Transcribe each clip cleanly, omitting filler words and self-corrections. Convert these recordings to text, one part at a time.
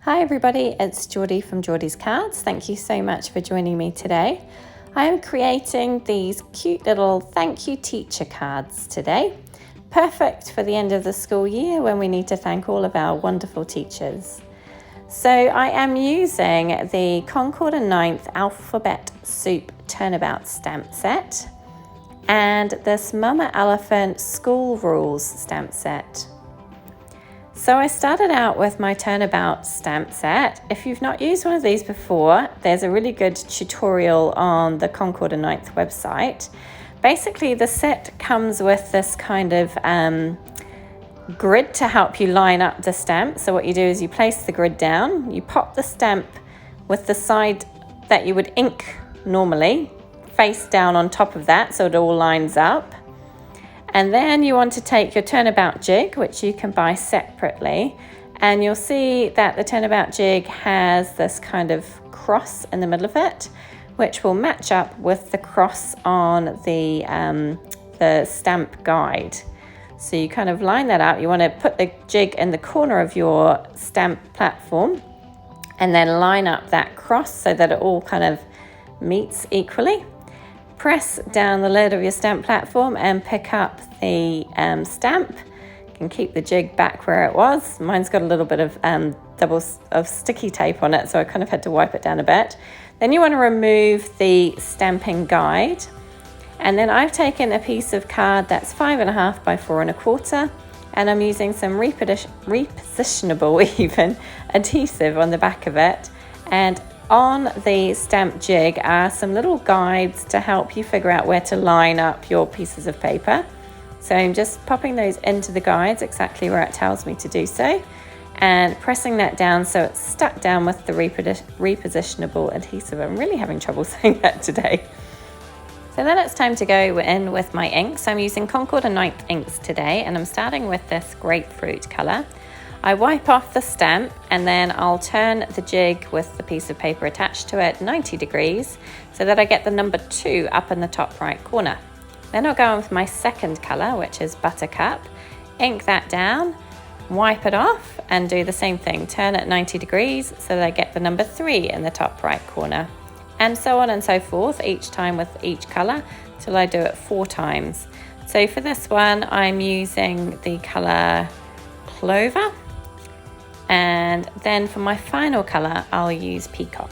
Hi everybody, it's Geordie from Geordie's Cards. Thank you so much for joining me today. I am creating these cute little thank you teacher cards today. Perfect for the end of the school year when we need to thank all of our wonderful teachers. So I am using the Concord and 9th Alphabet Soup Turnabout Stamp Set and this Mama Elephant School Rules Stamp Set. So I started out with my Turnabout stamp set. If you've not used one of these before, there's a really good tutorial on the Concord and 9th website. Basically, the set comes with this kind of grid to help you line up the stamp. So what you do is you place the grid down, you pop the stamp with the side that you would ink normally, face down on top of that so it all lines up. And then you want to take your Turnabout Jig, which you can buy separately, and you'll see that the Turnabout Jig has this kind of cross in the middle of it, which will match up with the cross on the stamp guide. So you kind of line that up. You want to put the jig in the corner of your stamp platform and then line up that cross so that it all kind of meets equally. Press down the lid of your stamp platform and pick up the stamp. You can keep the jig back where it was. Mine's got a little bit of of sticky tape on it, so I kind of had to wipe it down a bit. Then you want to remove the stamping guide. And then I've taken a piece of card that's 5.5 by 4 1/4, and I'm using some repositionable even adhesive on the back of it. And on the stamp jig are some little guides to help you figure out where to line up your pieces of paper. So I'm just popping those into the guides exactly where it tells me to do so and pressing that down so it's stuck down with the repositionable adhesive. I'm really having trouble saying that today. So then it's time to go in with my inks. I'm using Concord and 9th inks today, and I'm starting with this grapefruit colour. I wipe off the stamp and then I'll turn the jig with the piece of paper attached to it 90 degrees so that I get the number 2 up in the top right corner. Then I'll go on with my second colour, which is Buttercup, ink that down, wipe it off and do the same thing, turn it 90 degrees so that I get the number 3 in the top right corner. And so on and so forth each time with each colour till I do it 4 times. So for this one I'm using the colour Clover. And then for my final colour, I'll use Peacock.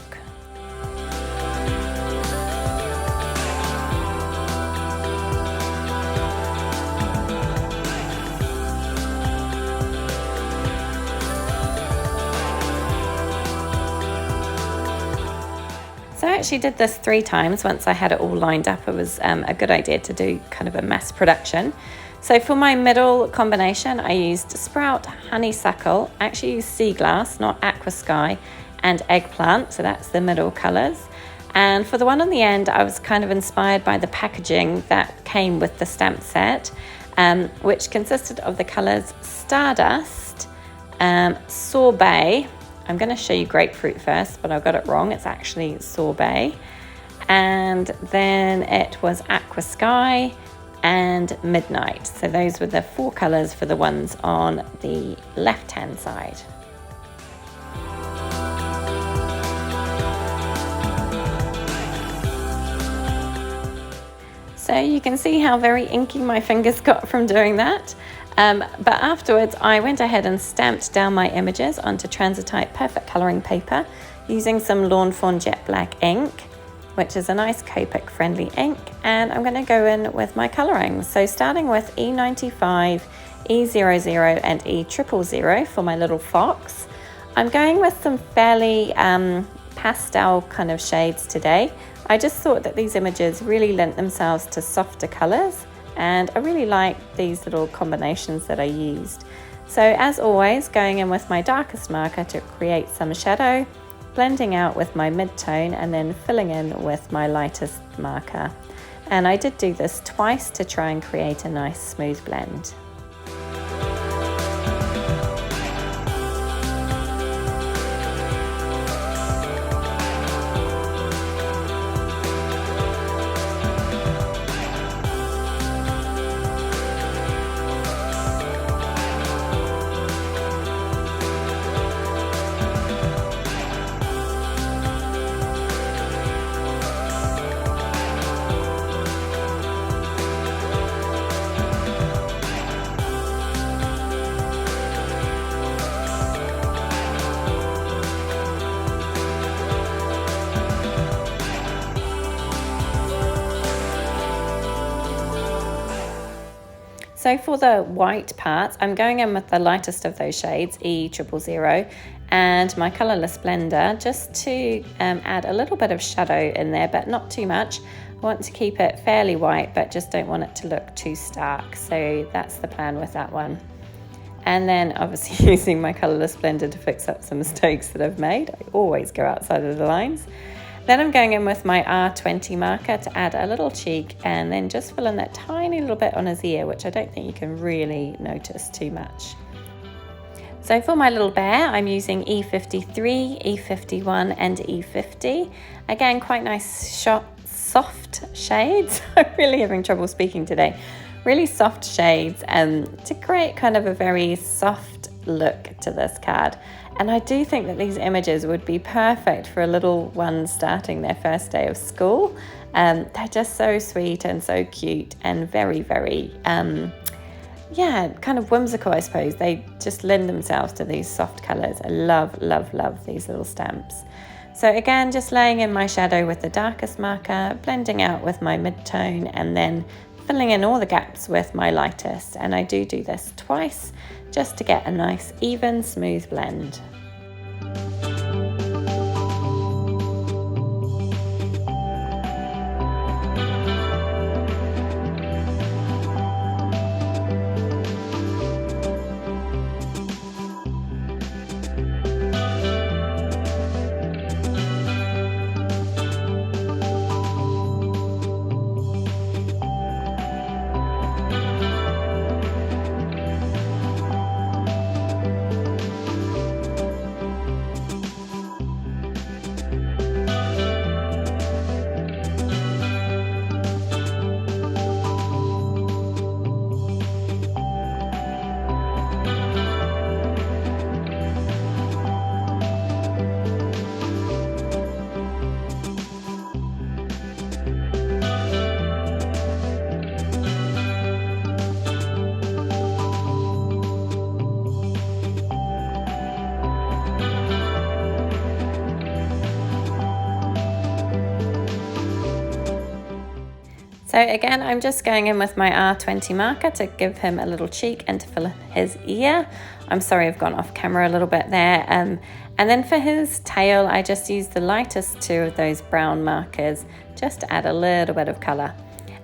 So I actually did this 3 times. Once I had it all lined up, it was a good idea to do kind of a mass production. So for my middle combination, I used Sprout, Honeysuckle, actually used Sea Glass, not Aqua Sky, and Eggplant, so that's the middle colours. And for the one on the end, I was kind of inspired by the packaging that came with the stamp set, which consisted of the colours Stardust, Sorbet, I'm going to show you grapefruit first, but I got it wrong, it's actually Sorbet, and then it was Aqua Sky, and Midnight. So those were the 4 colours for the ones on the left hand side. So you can see how very inky my fingers got from doing that. But afterwards I went ahead and stamped down my images onto Transotype perfect colouring paper using some Lawn Fawn Jet Black ink, which is a nice Copic friendly ink, and I'm going to go in with my colouring. So starting with E95, E00 and E000 for my little fox. I'm going with some fairly pastel kind of shades today. I just thought that these images really lent themselves to softer colours, and I really like these little combinations that I used. So as always, going in with my darkest marker to create some shadow, blending out with my mid-tone and then filling in with my lightest marker. And I did do this twice to try and create a nice smooth blend. So for the white parts, I'm going in with the lightest of those shades, E000, and my colourless blender, just to add a little bit of shadow in there, but not too much. I want to keep it fairly white, but just don't want it to look too stark. So that's the plan with that one. And then obviously using my colourless blender to fix up some mistakes that I've made. I always go outside of the lines. Then I'm going in with my R20 marker to add a little cheek, and then just fill in that tiny little bit on his ear, which I don't think you can really notice too much. So for my little bear, I'm using E53, E51 and E50. Again, quite nice soft shades. I'm really having trouble speaking today. Really soft shades to create kind of a very soft look to this card. And I do think that these images would be perfect for a little one starting their first day of school. They're just so sweet and so cute and very, very, yeah, kind of whimsical, I suppose. They just lend themselves to these soft colours. I love, love, love these little stamps. So again, just laying in my shadow with the darkest marker, blending out with my mid-tone, and then filling in all the gaps with my lightest. And I do this twice just to get a nice, even, smooth blend. So again, I'm just going in with my R20 marker to give him a little cheek and to fill his ear. I'm sorry, I've gone off camera a little bit there. And then for his tail, I just used the lightest two of those brown markers just to add a little bit of colour.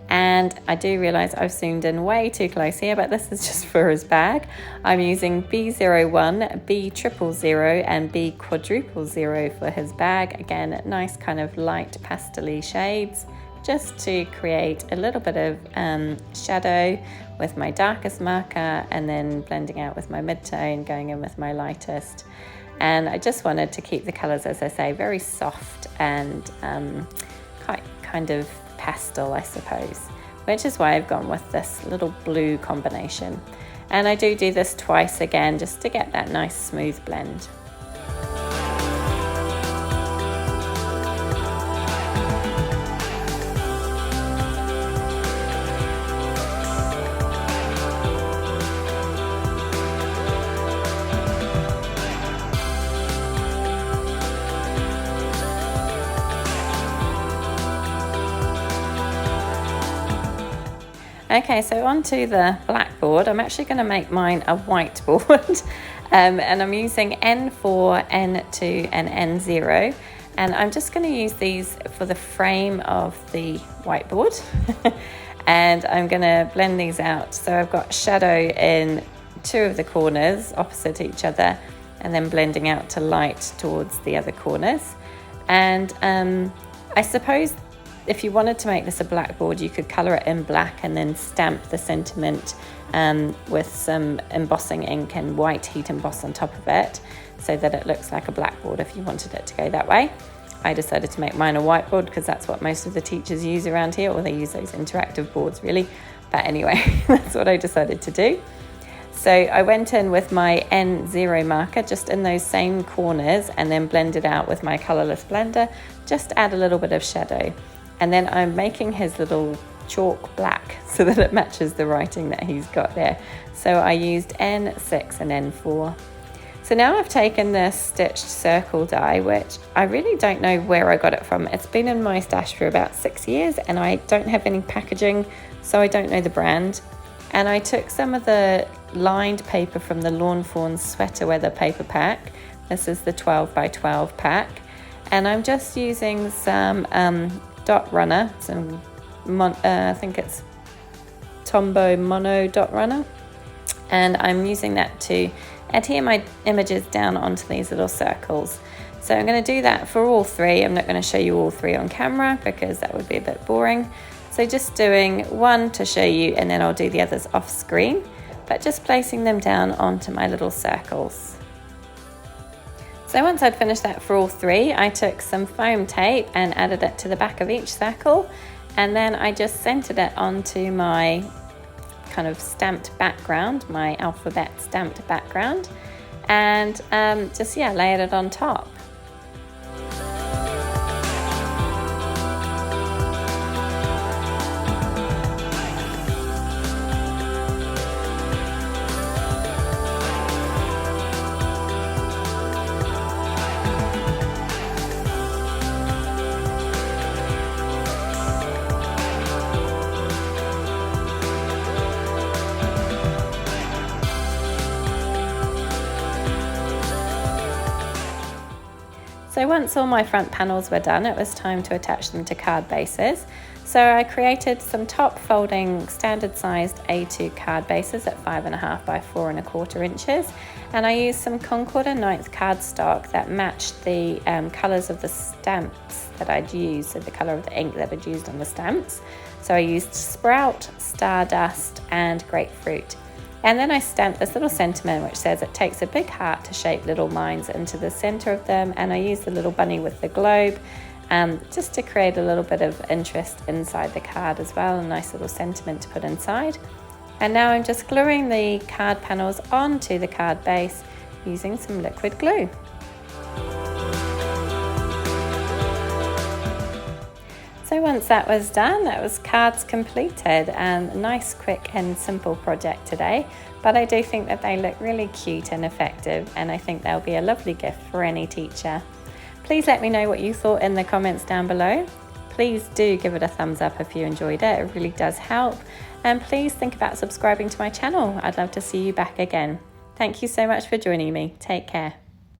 And I do realise I've zoomed in way too close here, but this is just for his bag. I'm using B01, B000 and B000 for his bag. Again, nice kind of light pastel-y shades, just to create a little bit of shadow with my darkest marker, and then blending out with my mid-tone, going in with my lightest. And I just wanted to keep the colours, as I say, very soft and kind of pastel, I suppose, which is why I've gone with this little blue combination. And I do this twice again, just to get that nice smooth blend. Okay, so onto the blackboard. I'm actually going to make mine a whiteboard, and I'm using N4, N2 and N0, and I'm just going to use these for the frame of the whiteboard. And I'm going to blend these out. So I've got shadow in two of the corners opposite each other, and then blending out to light towards the other corners. And I suppose if you wanted to make this a blackboard, you could colour it in black and then stamp the sentiment with some embossing ink and white heat emboss on top of it, so that it looks like a blackboard if you wanted it to go that way. I decided to make mine a whiteboard because that's what most of the teachers use around here, or they use those interactive boards really. But anyway, that's what I decided to do. So I went in with my N0 marker just in those same corners, and then blended out with my colourless blender, just to add a little bit of shadow. And then I'm making his little chalk black so that it matches the writing that he's got there. So I used N6 and N4. So now I've taken this stitched circle die, which I really don't know where I got it from. It's been in my stash for about 6 years, and I don't have any packaging, so I don't know the brand. And I took some of the lined paper from the Fawn Sweater Weather paper pack. This is the 12 by 12 pack. And I'm just using some dot runner, I think it's Tombow Mono dot runner. And I'm using that to adhere my images down onto these little circles. So I'm going to do that for all three. I'm not going to show you all three on camera because that would be a bit boring. So just doing one to show you, and then I'll do the others off screen, but just placing them down onto my little circles. So once I'd finished that for all three, I took some foam tape and added it to the back of each circle, and then I just centered it onto my kind of stamped background, my alphabet stamped background, and just layered it on top. So once all my front panels were done, it was time to attach them to card bases. So I created some top folding standard sized A2 card bases at 5.5 by 4.25 inches. And I used some Concord and 9th cardstock that matched the colours of the stamps that I'd used, so the colour of the ink that I'd used on the stamps. So I used Sprout, Stardust and Grapefruit. And then I stamped this little sentiment which says it takes a big heart to shape little minds into the center of them, and I used the little bunny with the globe just to create a little bit of interest inside the card as well, a nice little sentiment to put inside. And now I'm just gluing the card panels onto the card base using some liquid glue. So once that was done, that was cards completed, and a nice, quick and simple project today. But I do think that they look really cute and effective, and I think they'll be a lovely gift for any teacher. Please let me know what you thought in the comments down below. Please do give it a thumbs up if you enjoyed it, it really does help. And please think about subscribing to my channel. I'd love to see you back again. Thank you so much for joining me. Take care.